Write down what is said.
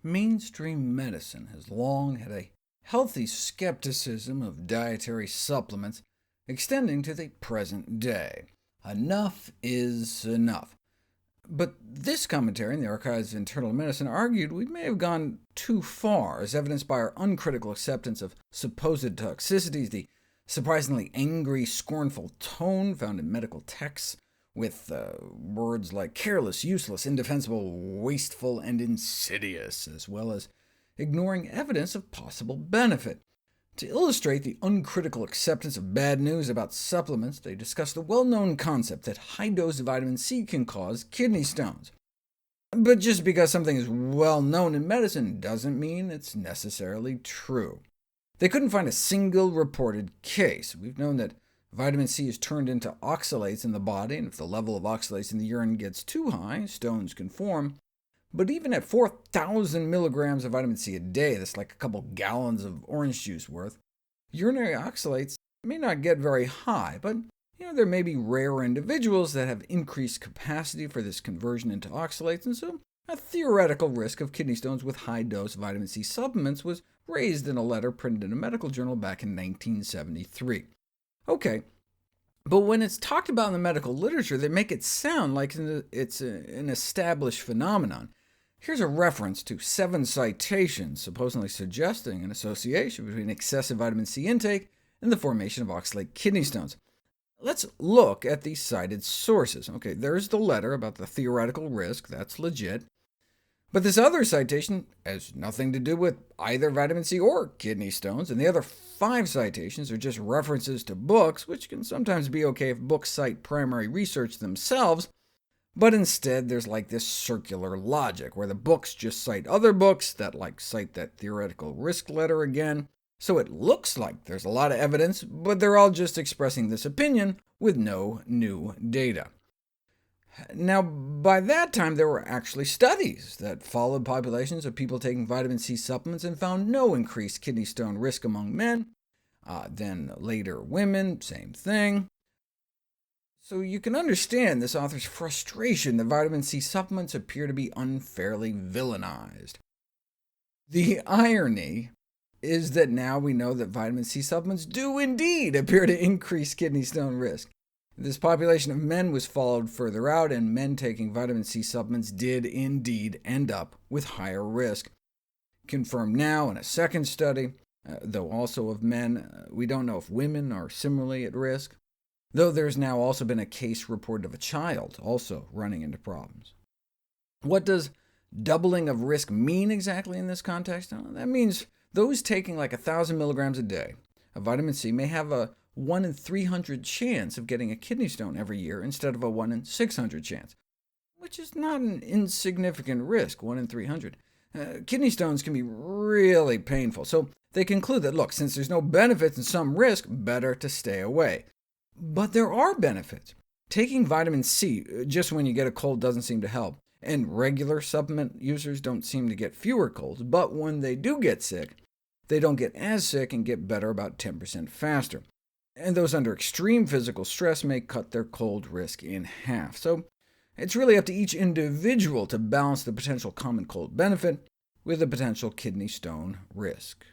Mainstream medicine has long had a healthy skepticism of dietary supplements, extending to the present day. Enough is enough. But this commentary in the Archives of Internal Medicine argued we may have gone too far, as evidenced by our uncritical acceptance of supposed toxicities, the surprisingly angry, scornful tone found in medical texts, with words like careless, useless, indefensible, wasteful, and insidious, as well as ignoring evidence of possible benefit. To illustrate the uncritical acceptance of bad news about supplements, they discussed the well-known concept that high-dose vitamin C can cause kidney stones. But just because something is well-known in medicine doesn't mean it's necessarily true. They couldn't find a single reported case. We've known that vitamin C is turned into oxalates in the body, and if the level of oxalates in the urine gets too high, stones can form. But even at 4,000 milligrams of vitamin C a day, that's like a couple gallons of orange juice worth, urinary oxalates may not get very high, but there may be rare individuals that have increased capacity for this conversion into oxalates, and so a theoretical risk of kidney stones with high-dose vitamin C supplements was raised in a letter printed in a medical journal back in 1973. OK, but when it's talked about in the medical literature, they make it sound like it's an established phenomenon. Here's a reference to 7 citations supposedly suggesting an association between excessive vitamin C intake and the formation of oxalate kidney stones. Let's look at these cited sources. OK, there's the letter about the theoretical risk. That's legit. But this other citation has nothing to do with either vitamin C or kidney stones, and the other 5 citations are just references to books, which can sometimes be OK if books cite primary research themselves, but instead there's like this circular logic, where the books just cite other books that cite that theoretical risk letter again, so it looks like there's a lot of evidence, but they're all just expressing this opinion with no new data. Now, by that time, there were actually studies that followed populations of people taking vitamin C supplements and found no increased kidney stone risk among men. Then later women, same thing. So you can understand this author's frustration that vitamin C supplements appear to be unfairly villainized. The irony is that now we know that vitamin C supplements do indeed appear to increase kidney stone risk. This population of men was followed further out, and men taking vitamin C supplements did indeed end up with higher risk. Confirmed now in a second study, though also of men. We don't know if women are similarly at risk, though there's now also been a case reported of a child also running into problems. What does doubling of risk mean exactly in this context? That means those taking like 1,000 milligrams a day of vitamin C may have a 1 in 300 chance of getting a kidney stone every year instead of a 1 in 600 chance, which is not an insignificant risk, 1 in 300. Kidney stones can be really painful, so they conclude that, look, since there's no benefits and some risk, better to stay away. But there are benefits. Taking vitamin C just when you get a cold doesn't seem to help, and regular supplement users don't seem to get fewer colds, but when they do get sick, they don't get as sick and get better about 10% faster. And those under extreme physical stress may cut their cold risk in half. So it's really up to each individual to balance the potential common cold benefit with the potential kidney stone risk.